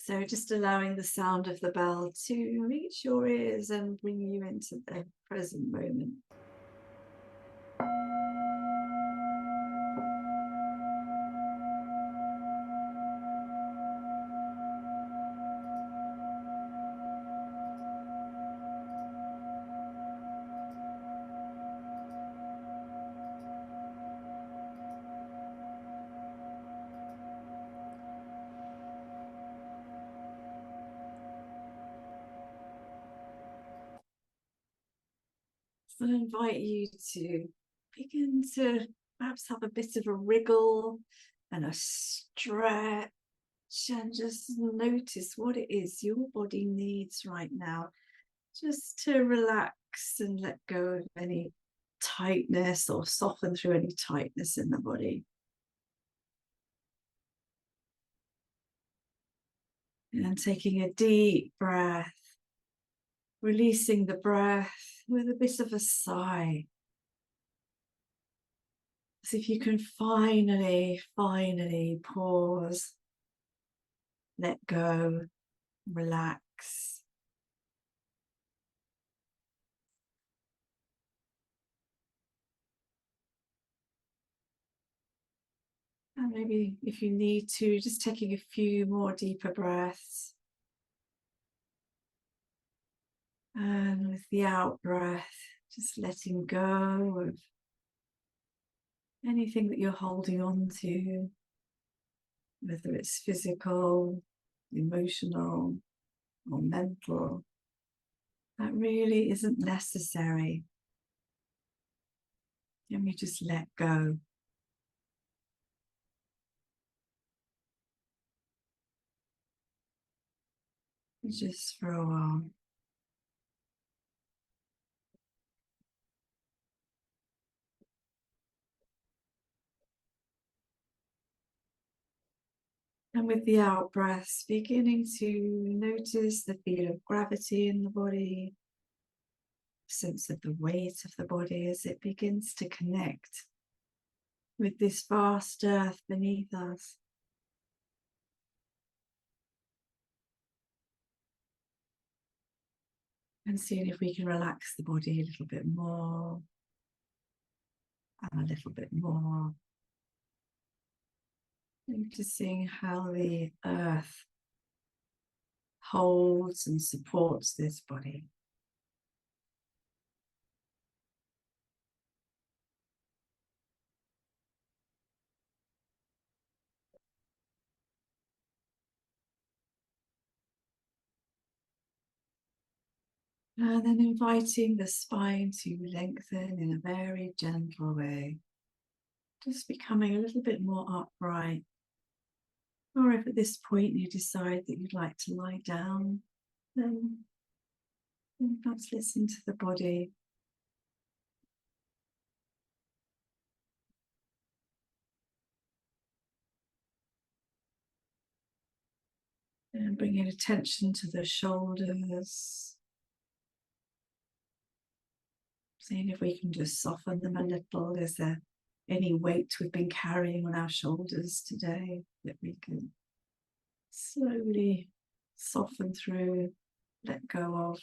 So just allowing the sound of the bell to reach your ears and bring you into the present moment. So I invite you to begin to perhaps have a bit of a wriggle and a stretch, and just notice what it is your body needs right now, just to relax and let go of any tightness or soften through any tightness in the body. And taking a deep breath, releasing the breath with a bit of a sigh. As if you can finally pause, let go, relax. And maybe if you need to, just taking a few more deeper breaths. And with the out breath, just letting go of anything that you're holding on to, whether it's physical, emotional, or mental, that really isn't necessary. And we just let go. Just for a while. And with the out breaths, beginning to notice the feel of gravity in the body, sense of the weight of the body as it begins to connect with this vast earth beneath us. And seeing if we can relax the body a little bit more and a little bit more. Noticing how the earth holds and supports this body. And then inviting the spine to lengthen in a very gentle way. Just becoming a little bit more upright. Or if at this point you decide that you'd like to lie down, then perhaps listen to the body. And bringing attention to the shoulders. Seeing if we can just soften them a little. Is there any weight we've been carrying on our shoulders today that we can slowly soften through, let go of?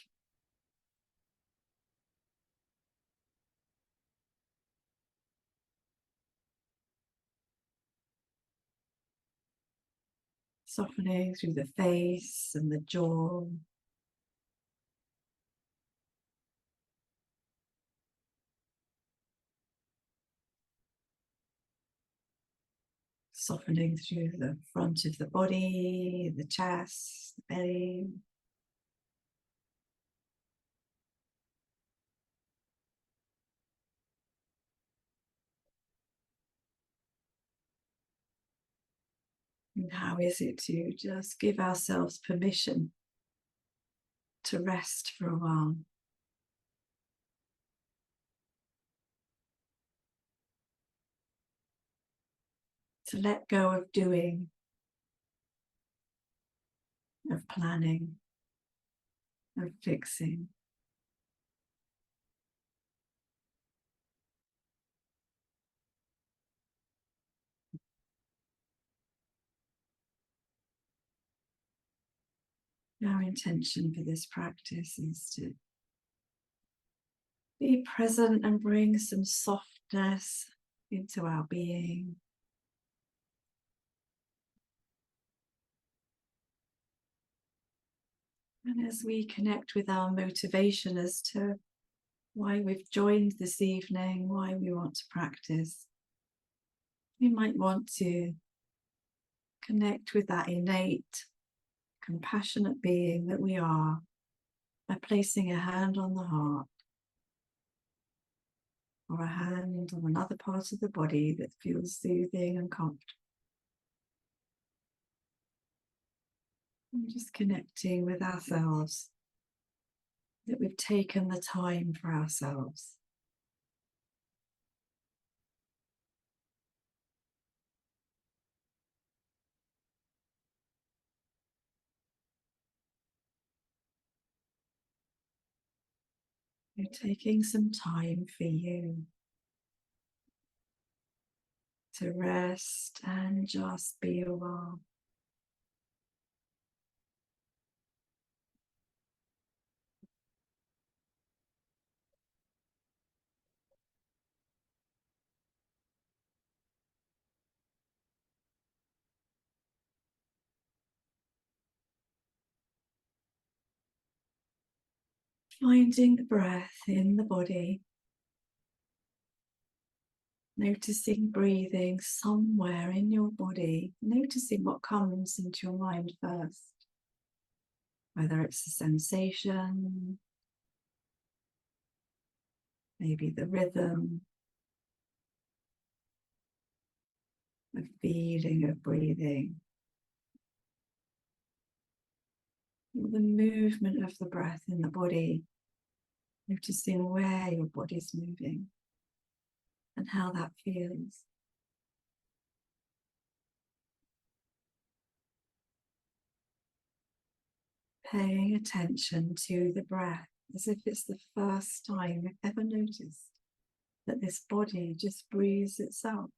Softening through the face and the jaw. Softening through the front of the body, the chest, the belly. And how is it to just give ourselves permission to rest for a while? To let go of doing, of planning, of fixing. Our intention for this practice is to be present and bring some softness into our being. And as we connect with our motivation as to why we've joined this evening, why we want to practice, we might want to connect with that innate, compassionate being that we are by placing a hand on the heart or a hand on another part of the body that feels soothing and comfortable. And just connecting with ourselves, that we've taken the time for ourselves. You're taking some time for you to rest and just be a while. Finding the breath in the body, noticing breathing somewhere in your body, noticing what comes into your mind first, whether it's a sensation, maybe the rhythm, the feeling of breathing, or the movement of the breath in the body, noticing where your body's moving and how that feels. Paying attention to the breath as if it's the first time you've ever noticed that this body just breathes itself.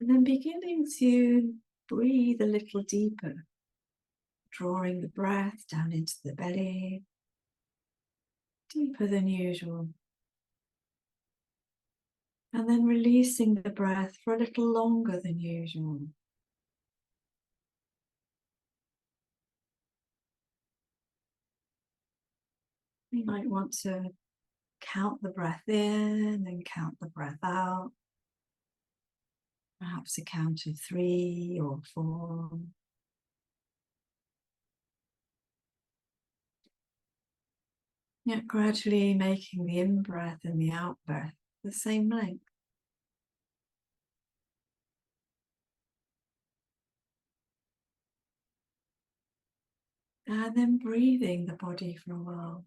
And then beginning to breathe a little deeper, drawing the breath down into the belly, deeper than usual. And then releasing the breath for a little longer than usual. You might want to count the breath in and count the breath out. Perhaps a count of 3 or 4. Yet gradually making the in-breath and the out-breath the same length. And then breathing the body for a while.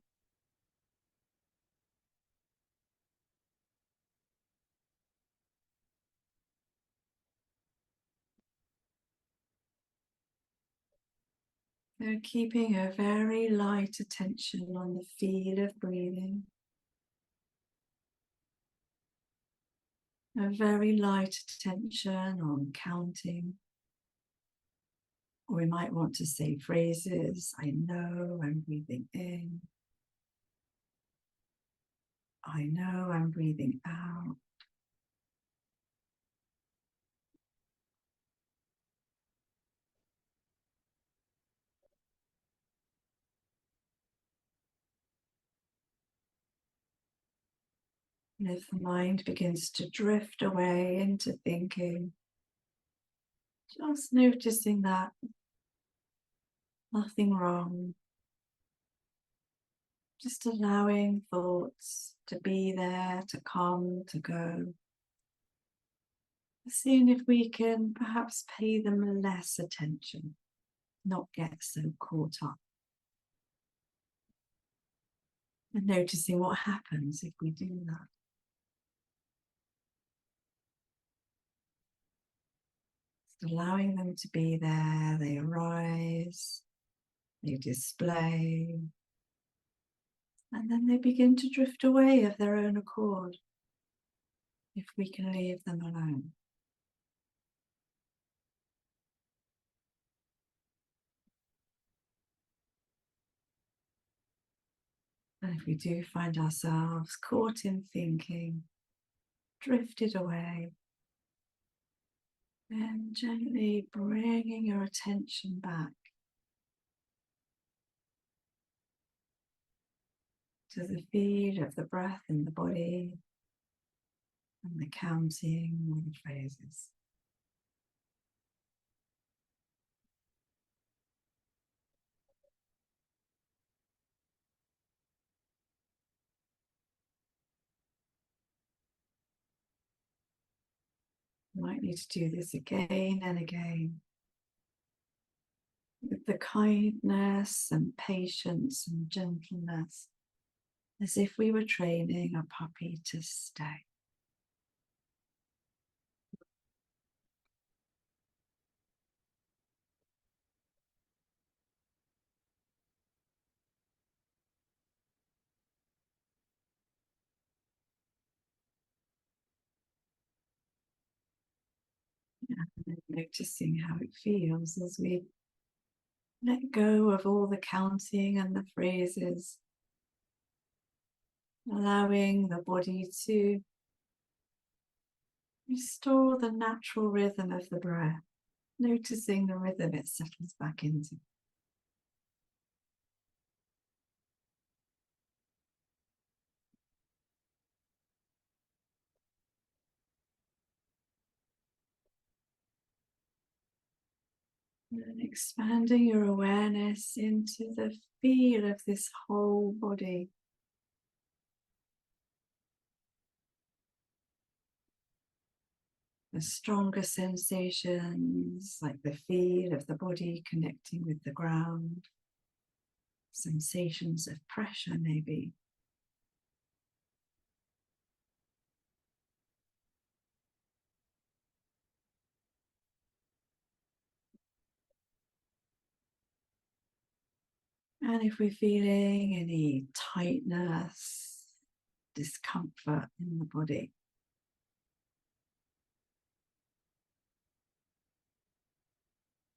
So keeping a very light attention on the feel of breathing. A very light attention on counting. Or we might want to say phrases. I know I'm breathing in. I know I'm breathing out. And if the mind begins to drift away into thinking, just noticing that, nothing wrong. Just allowing thoughts to be there, to come, to go. Seeing if we can perhaps pay them less attention, not get so caught up. And noticing what happens if we do that. allowing them to be there. They arise, they display, and then they begin to drift away of their own accord if we can leave them alone. And if we do find ourselves caught in thinking, drifted away, then gently bringing your attention back to the feel of the breath in the body and the counting or the phrases. You might need to do this again and again with the kindness and patience and gentleness, as if we were training a puppy to stay. And noticing how it feels as we let go of all the counting and the phrases, allowing the body to restore the natural rhythm of the breath, noticing the rhythm it settles back into. And expanding your awareness into the feel of this whole body. The stronger sensations, like the feel of the body connecting with the ground, sensations of pressure maybe. And if we're feeling any tightness, discomfort in the body,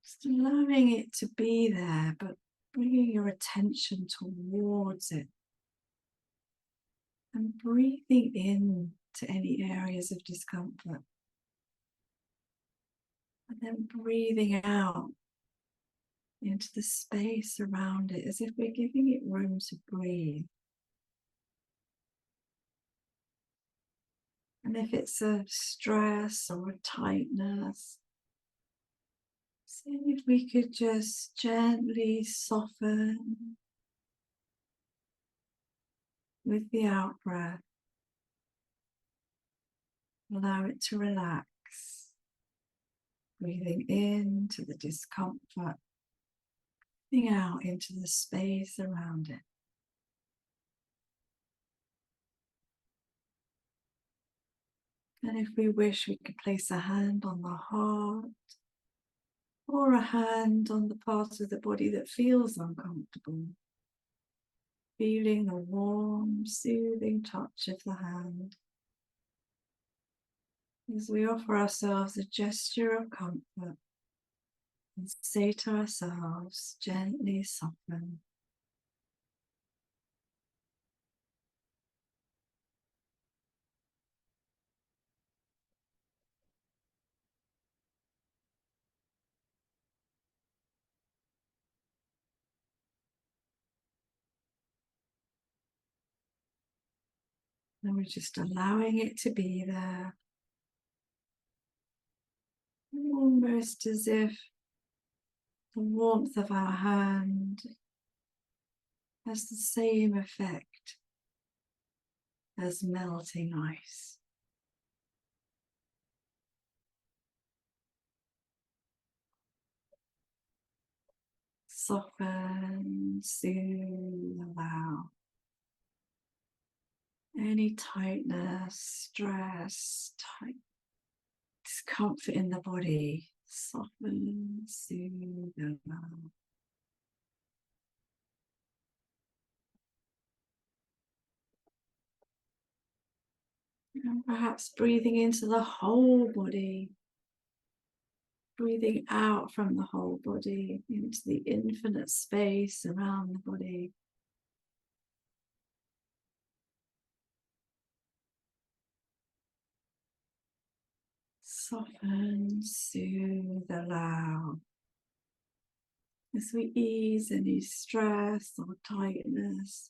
just allowing it to be there, but bringing your attention towards it and breathing in to any areas of discomfort. And then breathing out into the space around it as if we're giving it room to breathe. And if it's a stress or a tightness, see if we could just gently soften with the out breath. Allow it to relax. Breathing into the discomfort, breathing out into the space around it. And if we wish, we could place a hand on the heart or a hand on the part of the body that feels uncomfortable. Feeling the warm, soothing touch of the hand as we offer ourselves a gesture of comfort and say to ourselves, gently soften. And we're just allowing it to be there, almost as if the warmth of our hand has the same effect as melting ice. Soften, soothe, allow any tightness, stress, discomfort in the body, Soften, soothe, allow. And perhaps breathing into the whole body, breathing out from the whole body into the infinite space around the body. Soften, soothe, allow. As we ease any stress or tightness,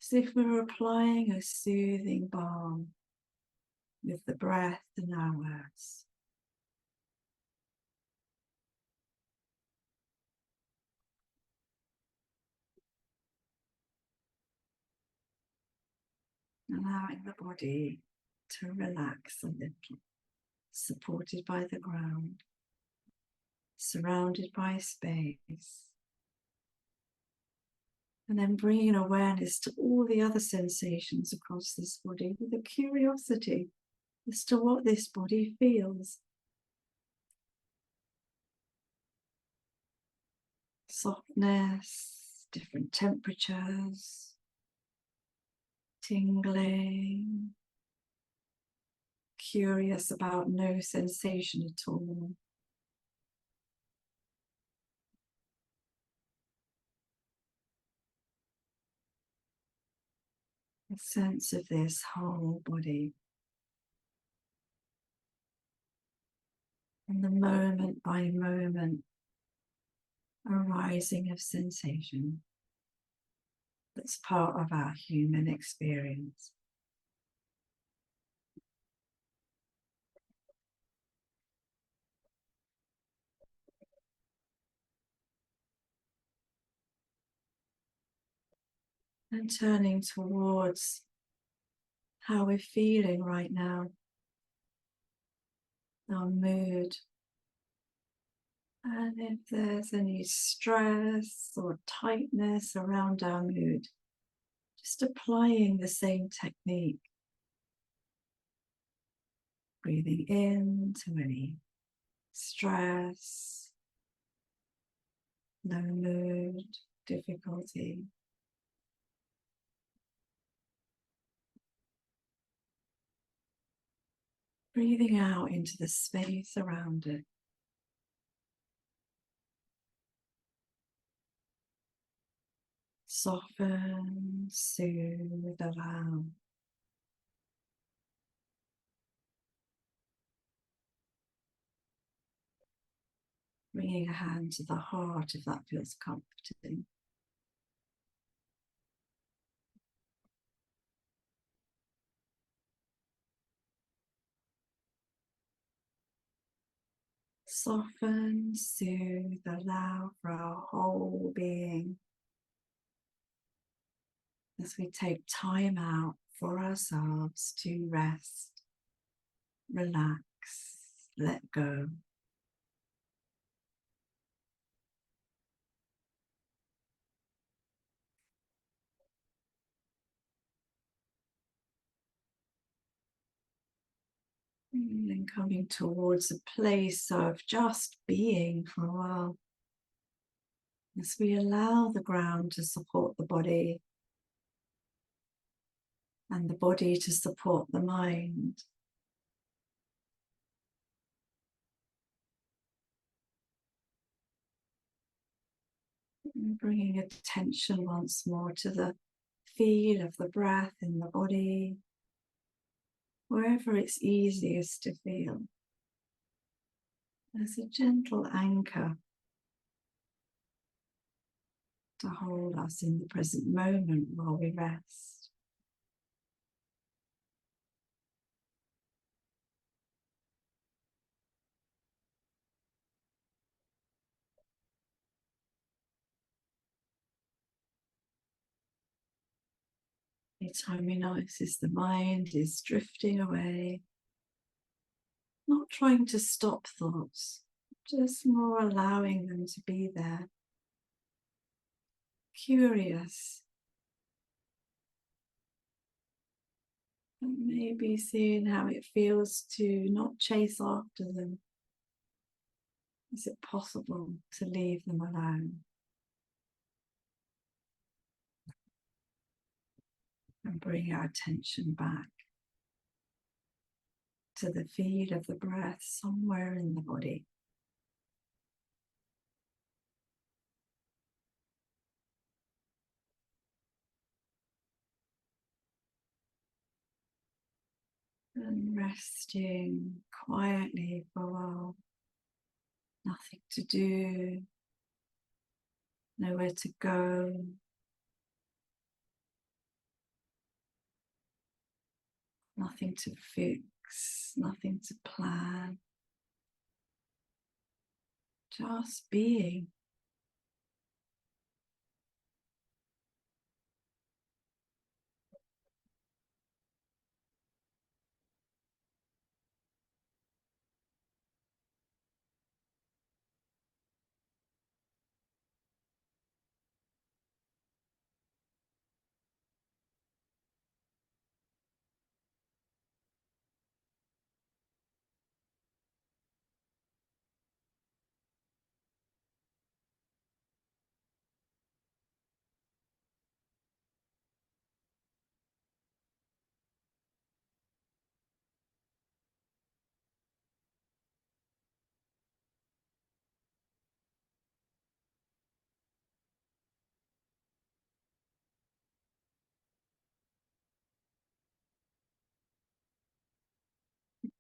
as if we were applying a soothing balm with the breath and our words. Allowing the body to relax a little, supported by the ground, surrounded by space. And then bringing awareness to all the other sensations across this body with a curiosity as to what this body feels. Softness, different temperatures, tingling, curious about no sensation at all. A sense of this whole body. And the moment by moment arising of sensation that's part of our human experience. And turning towards how we're feeling right now, our mood. And if there's any stress or tightness around our mood, just applying the same technique. Breathing into any stress, low mood, difficulty. Breathing out into the space around it. Soften, soothe, allow. Bringing a hand to the heart if that feels comforting. Soften, soothe, allow for our whole being as we take time out for ourselves to rest, relax, let go. And coming towards a place of just being for a while. As we allow the ground to support the body and the body to support the mind. And bringing attention once more to the feel of the breath in the body, wherever it's easiest to feel. As a gentle anchor to hold us in the present moment while we rest. Anytime we notice the mind is drifting away, not trying to stop thoughts, just more allowing them to be there. Curious. And maybe seeing how it feels to not chase after them. Is it possible to leave them alone and bring our attention back to the feel of the breath somewhere in the body? And resting quietly for a while. Nothing to do, nowhere to go. Nothing to fix, nothing to plan. Just being.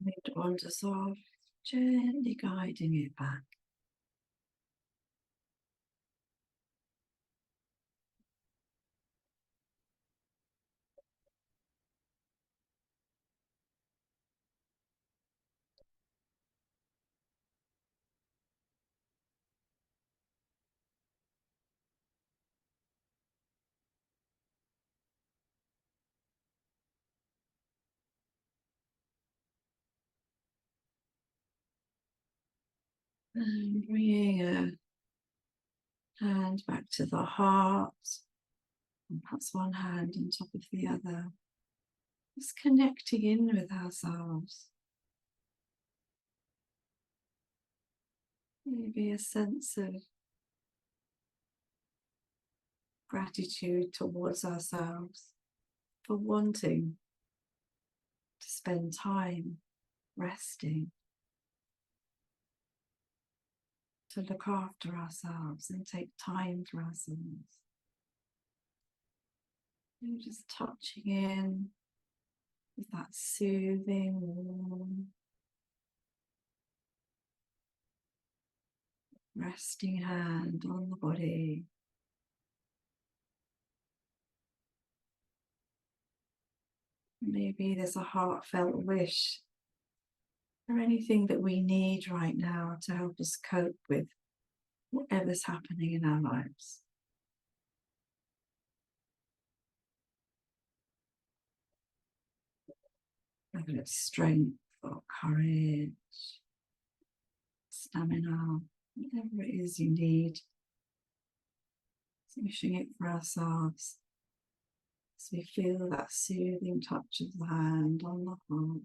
It wanders off, gently guiding it back. And bringing a hand back to the heart. And perhaps one hand on top of the other. Just connecting in with ourselves. Maybe a sense of gratitude towards ourselves for wanting to spend time resting, to look after ourselves and take time for ourselves. And just touching in with that soothing, warm, resting hand on the body. Maybe there's a heartfelt wish or anything that we need right now to help us cope with whatever's happening in our lives. Whether it's strength or courage, stamina, whatever it is you need. Wishing it for ourselves as we feel that soothing touch of the hand on the heart.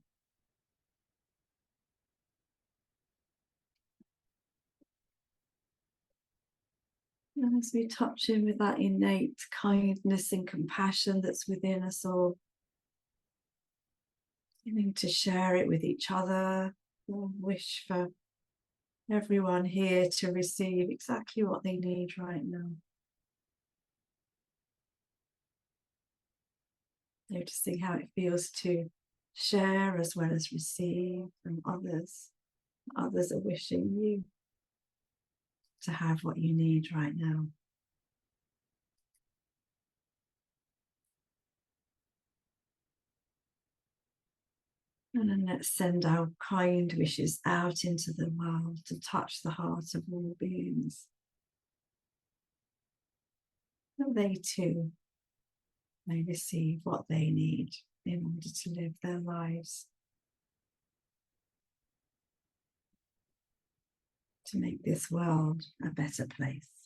And as we touch in with that innate kindness and compassion that's within us all, beginning to share it with each other, or wish for everyone here to receive exactly what they need right now. Noticing how it feels to share as well as receive from others. Others are wishing you to have what you need right now. And then let's send our kind wishes out into the world to touch the heart of all beings. And they too may receive what they need in order to live their lives, to make this world a better place.